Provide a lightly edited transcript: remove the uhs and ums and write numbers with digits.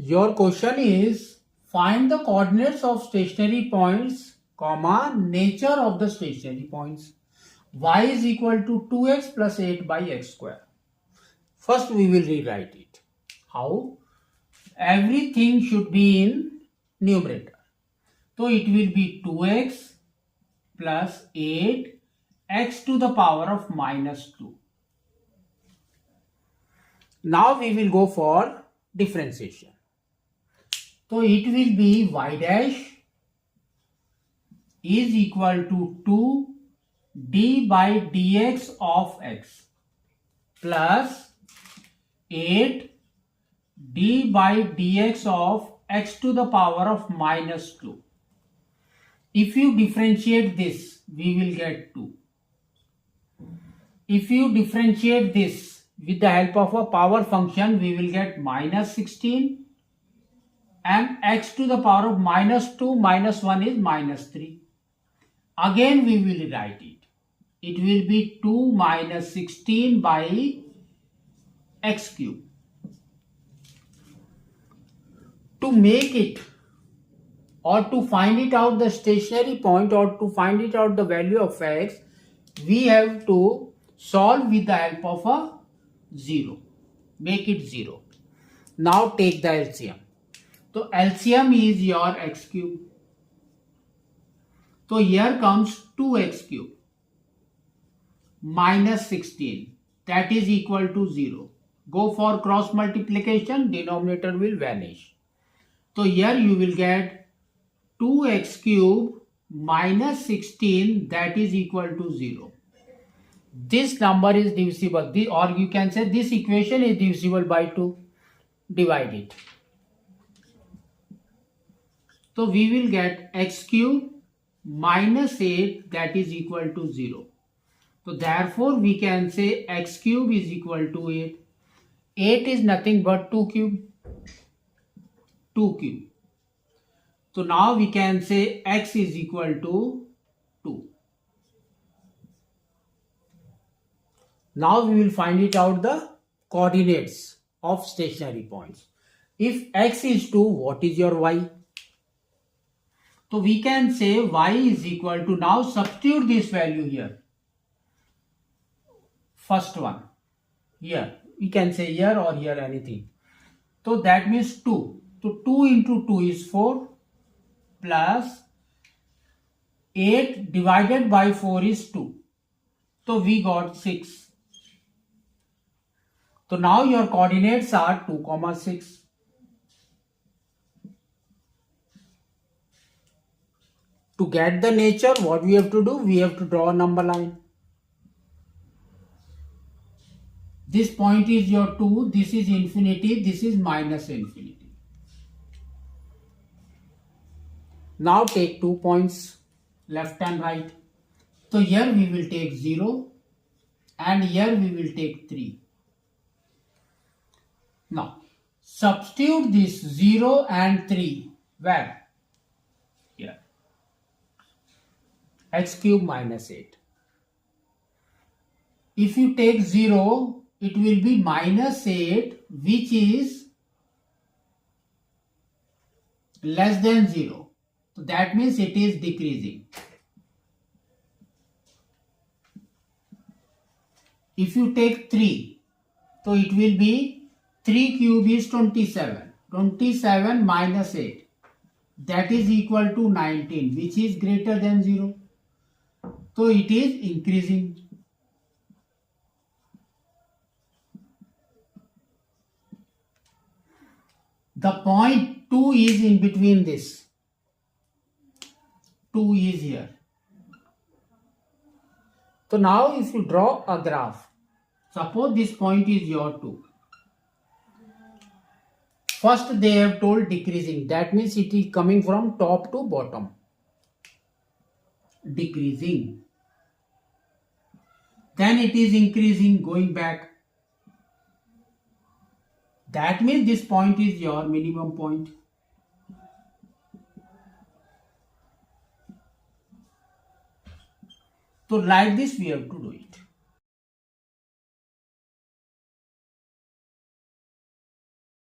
Your question is find the coordinates of stationary points, comma, nature of the stationary points. Y is equal to 2x plus 8 by x square. First we will rewrite it. How? Everything should be in numerator. So it will be 2x plus 8 x to the power of minus 2. Now we will go for differentiation. So it will be y dash is equal to 2 d by dx of x plus 8 d by dx of x to the power of minus 2. If you differentiate this, we will get 2. If you differentiate this with the help of a power function, we will get minus 16 and x to the power of minus 2 minus 1 is minus 3. Again we will write it. It will be 2 minus 16 by x cube. To make it or to find it out the stationary point or to find it out the value of x, we have to solve with the help of a 0. Make it 0. Now take the LCM. So LCM is your x cube. So here comes 2x cube minus 16, that is equal to 0. Go for cross multiplication, denominator will vanish. So here you will get 2x cube minus 16, that is equal to 0. This number is divisible, or you can say this equation is divisible by 2. Divide it. So we will get x cube minus 8, that is equal to 0. So therefore we can say x cube is equal to 8. 8 is nothing but 2 cube. 2 cube. So now we can say x is equal to 2. Now we will find it out the coordinates of stationary points. If x is 2, what is your y? So we can say y is equal to, now substitute this value here. First one, here, we can say here or here anything. So that means 2. So 2 into 2 is 4 plus 8 divided by 4 is 2. So we got 6. So now your coordinates are 2, 6. To get the nature, what we have to do? We have to draw a number line. This point is your 2, this is infinity, this is minus infinity. Now take 2 points, left and right. So here we will take 0 and here we will take 3. Now substitute this 0 and 3 where? Here. X cube minus 8. If you take 0, it will be minus 8, which is less than 0. So that means it is decreasing. If you take 3, so it will be 3 cube is 27. 27 minus 8. That is equal to 19, which is greater than 0. So it is increasing. The point 2 is in between this. 2 is here. So now if you draw a graph, suppose this point is your 2. First they have told decreasing. That means it is coming from top to bottom. Decreasing. Then it is increasing, going back. That means this point is your minimum point. So like this we have to do it.